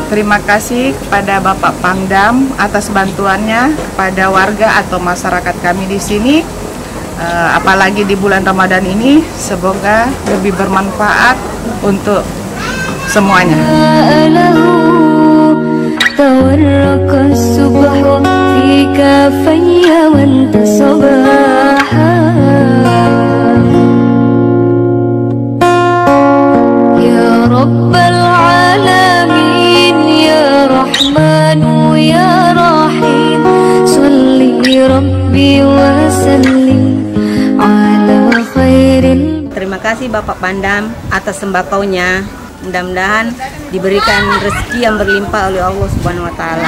Terima kasih kepada Bapak Pangdam atas bantuannya kepada warga atau masyarakat kami di sini. Apalagi di bulan Ramadan ini, semoga lebih bermanfaat untuk semuanya. Terima kasih Bapak Pangdam atas sembakaunya. Mudah-mudahan diberikan rezeki yang berlimpah oleh Allah Subhanahu wa taala.